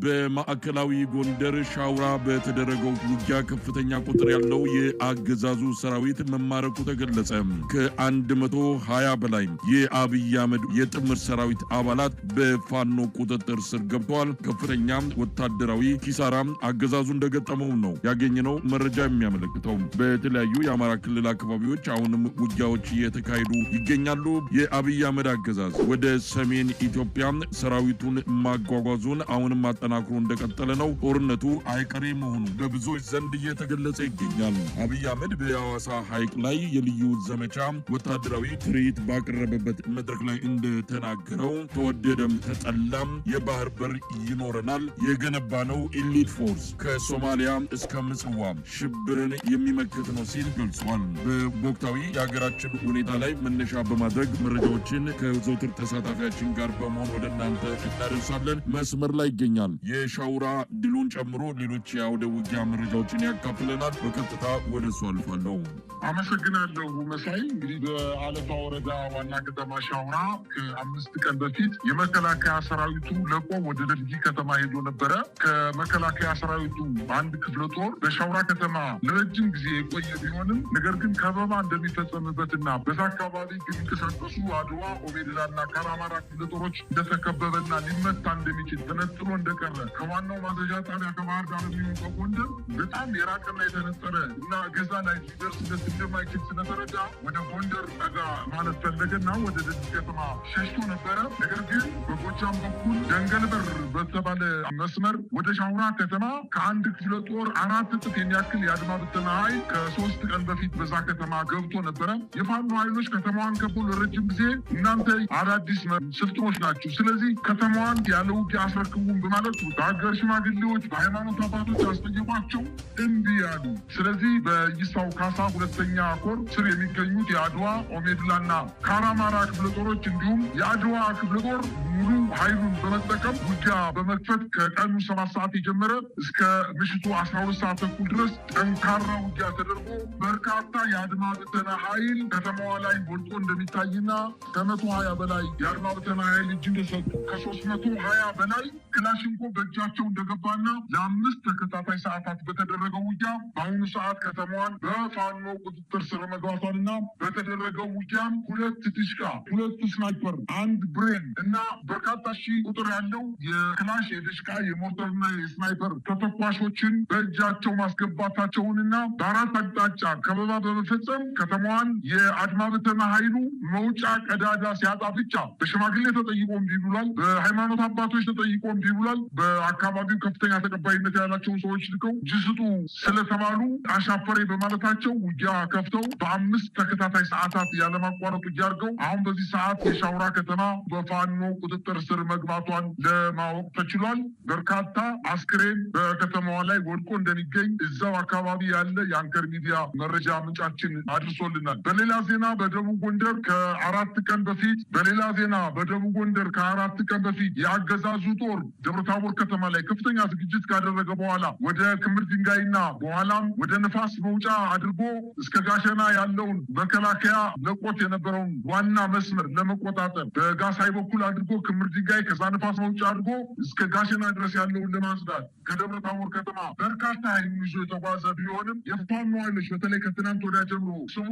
በማዕከላዊ ጎንደር ሻውራ በተደረገው ውጊያ ከፍተኛ ቁጥር ያለው የአገዛዙ ሰራዊት መማረኩ ተገለጸ። ከ120 በላይ የአብይ አህመድ የጥምር ሰራዊት አባላት በፋኖ ቁጥጥር ስር ገብተዋል። ከፍተኛ ወታደራዊ ኪሳራ አገዛዙ እንደገጠመው ነው ያገኘነው መረጃ የሚያመለክተው። በተለያዩ የአማራ ክልል አካባቢዎች አሁንም ውጊያዎች እየተካሄዱ ይገኛሉ። የአብይ አህመድ አገዛዝ ወደ ሰሜን ኢትዮጵያ ሰራዊቱን ማጓጓዙን አሁንም አጠናክሮ እንደቀጠለ ነው። ጦርነቱ አይቀሬ መሆኑ በብዙዎች ዘንድ እየተገለጸ ይገኛል። አብይ አህመድ በሐዋሳ ሐይቅ ላይ የልዩ ዘመቻ ወታደራዊ ትርኢት ባቀረበበት መድረክ ላይ እንደተናገረው ተወደደም ተጠላም የባህር በር ይኖረናል፣ የገነባነው ኤሊት ፎርስ ከሶማሊያ እስከ ምጽዋ ሽብርን የሚመክት ነው ሲል ገልጿል። በወቅታዊ የሀገራችን ሁኔታ ላይ መነሻ በማድረግ መረጃዎችን ከዘውትር ተሳታፊያችን ጋር በመሆን ወደ እናንተ እናደርሳለን። መስመር ላይ ይገኛል። የሻውራ ድሉን ጨምሮ ሌሎች የአውደ ውጊያ መረጃዎችን ያካፍለናል። በቀጥታ ወደ እሱ አልፋለሁ። አመሰግናለሁ መሳይ። እንግዲህ በአለፋ ወረዳ ዋና ከተማ ሻውራ ከ5 ቀን በፊት የመከላከያ ሰራዊቱ ለቆ ወደ ደልጊ ከተማ ሄዶ ነበረ። ከመከላከያ ሰራዊቱ አንድ ክፍለ ጦር በሻውራ ከተማ ለረጅም ጊዜ የቆየ ቢሆንም ነገር ግን ከበባ እንደሚፈጸምበትና በዛ አካባቢ የሚንቀሳቀሱ አድዋ፣ ኦሜድላና ካራማራ ክፍለ ጦሮች እንደተከበበና ሊመታ እንደሚችል ተነጥሎ እንደቀረ ከዋናው ማዘዣ ጣቢያ ከባህር ዳር የሚሆን በጎንደር በጣም የራቀና የተነጠረ እና ገዛ ላይ ሊደርስለት እንደማይችል ስለተረዳ ወደ ጎንደር ጠጋ ማለት ፈለገና ወደ ደልጊ ከተማ ሸሽቶ ነበረ። ነገር ግን በጎጃም በኩል ደንገል በር በተባለ መስመር ወደ ሻውራ ከተማ ከአንድ ክፍለ ጦር 4 እጥፍ የሚያክል የአድማ ብተና ኃይል ከ3 ቀን በፊት በዛ ከተማ ገብቶ ነበረ። የፋኖ ኃይሎች ከተማዋን ከበው ለረጅም ጊዜ እናንተ አዳዲስ ስልጥኖች ናችሁ፣ ስለዚህ ከተማዋን ያለ ውጊያ አስረክቡን በማለት በሀገር ሽማግሌዎች፣ በሃይማኖት አባቶች አስጠየቋቸው። እምቢ ያሉ። ስለዚህ በይሳው ካሳ 2ኛ ኮር ስር የሚገኙት የአድዋ፣ ኦሜድላና ካራማራ ክፍለ ጦሮች እንዲሁም የአድዋ ክፍለ ጦር ሙሉ ኃይሉን በመጠቀም ውጊያ በመክፈት ከቀኑ 7 ሰዓት የጀመረ እስከ ምሽቱ 12 ሰዓት ተኩል ድረስ ጠንካራ ውጊያ ተደርጎ በርካታ የአድማ ብተና ኃይል ከተማዋ ላይ ወድቆ እንደሚታይና ከ120 በላይ የአድማ ብተና ኃይል እጅ እንደሰጡ ከ320 በላይ ክላሽንኮ በእጃቸው እንደገባና ለ5 ተከታታይ ሰዓታት በተደረገው ውጊያ በአሁኑ ሰዓት ከተማዋን በፋኖ ቁጥጥር ስር መግባቷንና በተደረገው ውጊያም 2 ድሽቃ፣ 2 ስናይፐር፣ 1 ብሬን እና በርካታ ሺህ ቁጥር ያለው የክላሽ፣ የድሽቃ፣ የሞርተርና የስናይፐር ተተኳሾችን በእጃቸው ማስገባታቸውንና በ4 አቅጣጫ ከበባ በመፈጸም ከተማዋን የአድማ ብተና ኃይሉ መውጫ ቀዳዳ ሲያጣ ብቻ በሽማግሌ ተጠይቆ እምቢ ብሏል። በሃይማኖት አባቶች ተጠይቆ እምቢ ብሏል። በአካባቢው ከፍተኛ ተቀባይነት ያላቸውን ሰዎች ልከው ጅስጡ ስለተባሉ አሻፈሬ በማለታቸው ውጊያ ከፍተው በ5 ተከታታይ ሰዓታት ያለማቋረጥ ውጊያ አድርገው አሁን በዚህ ሰዓት የሻውራ ከተማ በፋኖ ቁጥጥር ስር መግባቷን ለማወቅ ተችሏል። በርካታ አስክሬን በከተማዋ ላይ ወድቆ እንደሚገኝ እዛው አካባቢ ያለ የአንከር ሚዲያ መረጃ ምንጫችን አድርሶልናል። በሌላ ዜና በደቡብ ጎንደር ከ4 ቀን በፊት የአገዛዙ ጦር ደብረታቦር ከተማ ላይ ከፍተኛ ዝግጅት ካደረገ በኋላ ወደ ክምር ድንጋይና በኋላም ወደ ነፋስ መውጫ አድርጎ እስከ ጋሸና ያለውን መከላከያ ለቆት የነበረውን ዋና መስመር ለመቆጣጠር በጋሳይ በኩል አድርጎ ክምር ድንጋይ ከዛ ነፋስ መውጫ አድርጎ እስከ ጋሸና ድረስ ያለውን ለማጽዳት ከደብረታቦር ከተማ በርካታ ኃይል ይዞ የተጓዘ ቢሆንም የፋኖ ኃይሎች በተለይ ከትናንት ወዲያ ጀምሮ ስሙ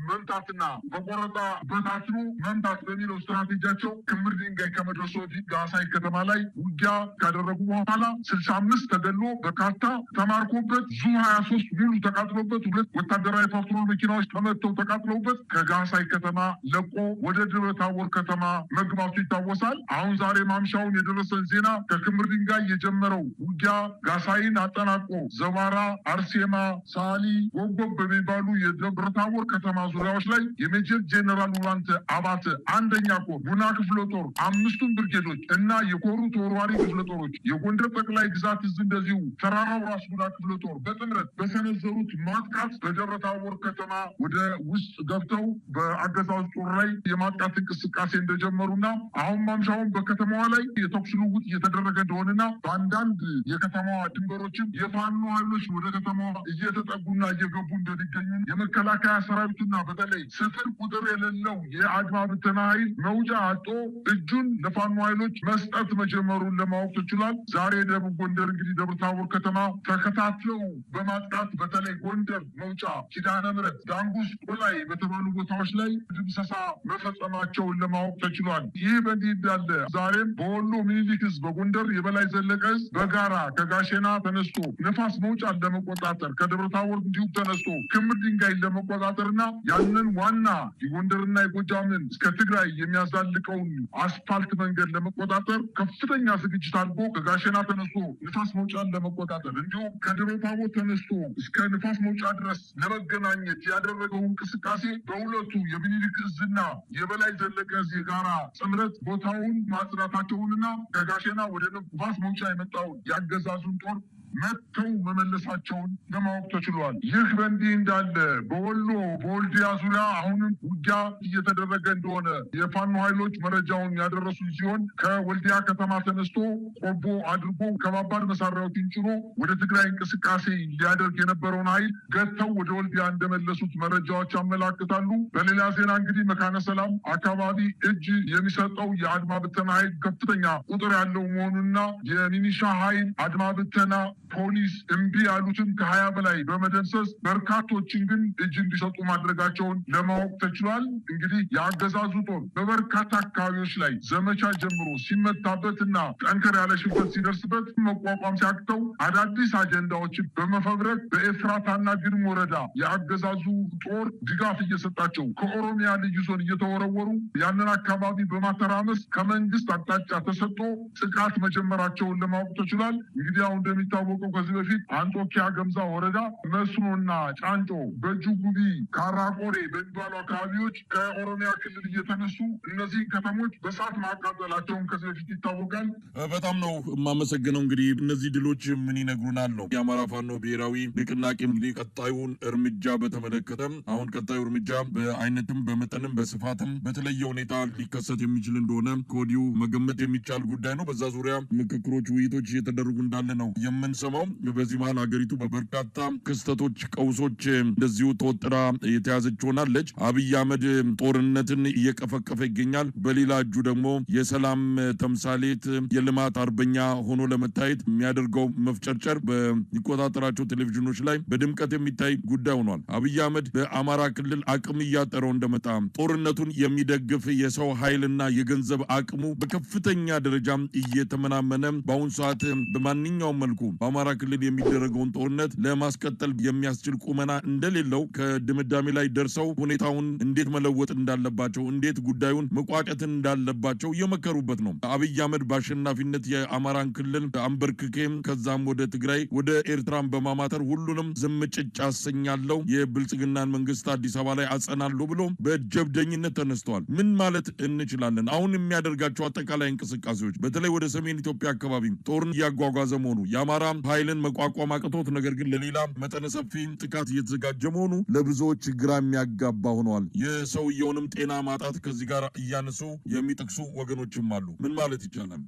መምታትና በቆረጣ በታትኖ መምታት በሚለው ስትራቴጂያቸው ክምር ድንጋይ ከመድረሱ በፊት ጋሳይ ከተማ ላይ ውጊያ ካደረጉ በኋላ 65 ተገሎ በርካታ ተማርኮበት ዙ 23 ሙሉ ተቃጥሎበት 2 ወታደራዊ ፓትሮል መኪናዎች ተመተው ተቃጥለውበት ከጋሳይ ከተማ ለቆ ወደ ደብረታቦር ከተማ መግባቱ ይታወሳል። አሁን ዛሬ ማምሻውን የደረሰን ዜና ከክምር ድንጋይ የጀመረው ውጊያ ጋሳይን አጠናቆ ዘባራ፣ አርሴማ፣ ሳሊ፣ ጎጎብ በሚባሉ የደብረታቦር ከተማ ዙሪያዎች ላይ የሜጀር ጄኔራል ውባንተ አባተ 1ኛ ኮር ጉና ክፍለ ጦር 5ቱን ብርጌዶች እና የኮሩ ተወርዋሪ ክፍለ ጦሮች የጎንደር ጠቅላይ ግዛት እዝ እንደዚሁ ተራራው ራስ ጉና ክፍለ ጦር በጥምረት በሰነዘሩት ማጥቃት በደብረታቦር ከተማ ወደ ውስጥ ገብተው በአገዛዙ ጦር ላይ የማጥቃት እንቅስቃሴ እንደጀመሩና አሁን ማምሻውን በከተማዋ ላይ የተኩስ ልውውጥ እየተደረገ እንደሆነና በአንዳንድ የከተማዋ ድንበሮችም የፋኖ ኃይሎች ወደ ከተማዋ እየተጠጉና እየገቡ እንደሚገኙ የመከላከያ ሰራዊቱና በተለይ ስፍር ቁጥር የሌለው የአድማ ብተና ኃይል መውጫ አጦ እጁን ለፋኖ ኃይሎች መስጠት መጀመሩን ለማወቅ ተችሏል። ተችሏል። ዛሬ ደቡብ ጎንደር እንግዲህ ደብረ ታቦር ከተማ ተከታትለው በማጥቃት በተለይ ጎንደር መውጫ፣ ኪዳነ ምሕረት፣ ዳንጉስ፣ ቆላይ በተባሉ ቦታዎች ላይ ድምሰሳ መፈጸማቸውን ለማወቅ ተችሏል። ይህ በእንዲህ እንዳለ ዛሬም በወሎ ሚኒሊክ ህዝብ በጎንደር የበላይ ዘለቀ ህዝብ በጋራ ከጋሼና ተነስቶ ነፋስ መውጫን ለመቆጣጠር ከደብረ ታቦር እንዲሁም ተነስቶ ክምር ድንጋይን ለመቆጣጠርና ያንን ዋና የጎንደርና የጎጃምን እስከ ትግራይ የሚያዛልቀውን አስፋልት መንገድ ለመቆጣጠር ከፍተኛ ዝግጅት አድርጎ ከጋሼና ተነስቶ ንፋስ መውጫን ለመቆጣጠር እንዲሁም ከደብረ ታቦር ተነስቶ እስከ ንፋስ መውጫ ድረስ ለመገናኘት ያደረገው እንቅስቃሴ በሁለቱ የሚኒሊክ እዝና የበላይ ዘለቀ እዝ የጋራ ጥምረት ቦታውን ማጽዳታቸውንና ከጋሼና ወደ ንፋስ መውጫ የመጣውን ያገዛዙን ጦር መጥተው መመለሳቸውን ለማወቅ ተችሏል። ይህ በእንዲህ እንዳለ በወሎ በወልዲያ ዙሪያ አሁንም ውጊያ እየተደረገ እንደሆነ የፋኖ ኃይሎች መረጃውን ያደረሱ ሲሆን ከወልዲያ ከተማ ተነስቶ ቆቦ አድርጎ ከባባድ መሳሪያዎችን ጭኖ ወደ ትግራይ እንቅስቃሴ ሊያደርግ የነበረውን ኃይል ገጥተው ወደ ወልዲያ እንደመለሱት መረጃዎች ያመላክታሉ። በሌላ ዜና እንግዲህ መካነ ሰላም አካባቢ እጅ የሚሰጠው የአድማ ብተና ኃይል ከፍተኛ ቁጥር ያለው መሆኑንና የሚኒሻ ኃይል አድማ ብተና ፖሊስ እምቢ ያሉትን ከ20 በላይ በመደምሰስ በርካቶችን ግን እጅ እንዲሰጡ ማድረጋቸውን ለማወቅ ተችሏል። እንግዲህ የአገዛዙ ጦር በበርካታ አካባቢዎች ላይ ዘመቻ ጀምሮ ሲመታበትና ጠንከር ያለ ሽንፈት ሲደርስበት መቋቋም ሲያቅተው አዳዲስ አጀንዳዎችን በመፈብረክ በኤፍራታና ግድም ወረዳ የአገዛዙ ጦር ድጋፍ እየሰጣቸው ከኦሮሚያ ልዩ ዞን እየተወረወሩ ያንን አካባቢ በማተራመስ ከመንግስት አቅጣጫ ተሰጥቶ ጥቃት መጀመራቸውን ለማወቅ ተችሏል። እንግዲህ አሁን እንደሚታወቀው ከዚህ በፊት አንጾኪያ ገምዛ ወረዳ መስኖና ጫንጮ፣ በጁጉቢ፣ ካራቆሬ በሚባሉ አካባቢዎች ከኦሮሚያ ክልል እየተነሱ እነዚህ ከተሞች በሳት ማቃጠላቸውን ከዚህ በፊት ይታወቃል። በጣም ነው የማመሰግነው። እንግዲህ እነዚህ ድሎች ምን ይነግሩናል ነው የአማራ ፋኖ ብሔራዊ ንቅናቄ እንግዲህ ቀጣዩን እርምጃ በተመለከተ አሁን ቀጣዩ እርምጃ በአይነትም በመጠንም በስፋትም በተለየ ሁኔታ ሊከሰት የሚችል እንደሆነ ከወዲሁ መገመት የሚቻል ጉዳይ ነው። በዛ ዙሪያ ምክክሮች፣ ውይይቶች እየተደረጉ እንዳለ ነው የምንሰማው። በዚህ መሀል ሀገሪቱ በበርካታ ክስተቶች፣ ቀውሶች እንደዚሁ ተወጥራ የተያዘች ሆናለች። አብይ አህመድ ጦርነትን እየቀፈቀፈ ይገኛል። በሌላ እጁ ደግሞ የሰላም ተምሳሌት የልማት አርበኛ ሆኖ ለመታየት የሚያደርገው መፍጨርጨር በሚቆጣጠራቸው ቴሌቪዥኖች ላይ በድምቀት የሚታይ ጉዳይ ሆኗል። አብይ አህመድ በአማራ ክልል አቅም እያጠረው እንደመጣ ጦርነቱን የሚደግፍ የሰው ኃይልና የገንዘብ አቅሙ በከፍተኛ ደረጃ እየተመናመነ በአሁኑ ሰዓት በማንኛውም መልኩ በአማራ ክልል የሚደረገውን ጦርነት ለማስቀጠል የሚያስችል ቁመና እንደሌለው ከድምዳሜ ላይ ደርሰው ሁኔታውን እንዴት መለወጥ እንዳለባቸው፣ እንዴት ጉዳዩን መቋጨት እንዳለባቸው የመከሩበት ነው። አብይ አህመድ በአሸናፊነት የአማራን ክልል አንበርክኬም ከዛም ወደ ትግራይ ወደ ኤርትራን በማማተር ሁሉንም ዝምጭጭ አሰኛለሁ፣ የብልጽግናን መንግስት አዲስ አበባ ላይ አጸናለሁ ብሎ በጀብደኝነት ተነስተዋል። ምን ማለት እንችላለን? አሁን የሚያደርጋቸው አጠቃላይ እንቅስቃሴዎች በተለይ ወደ ሰሜን ኢትዮጵያ አካባቢ ጦርን እያጓጓዘ መሆኑ የአማራ ኃይልን መቋቋም አቅቶት ነገር ግን ለሌላ መጠነ ሰፊ ጥቃት እየተዘጋጀ መሆኑ ለብዙዎች ግራ የሚያጋባ ሆነዋል። የሰውየውንም ጤና ማጣት ከዚህ ጋር እያነሱ የሚጠቅሱ ወገኖችም አሉ። ምን ማለት ይቻላል?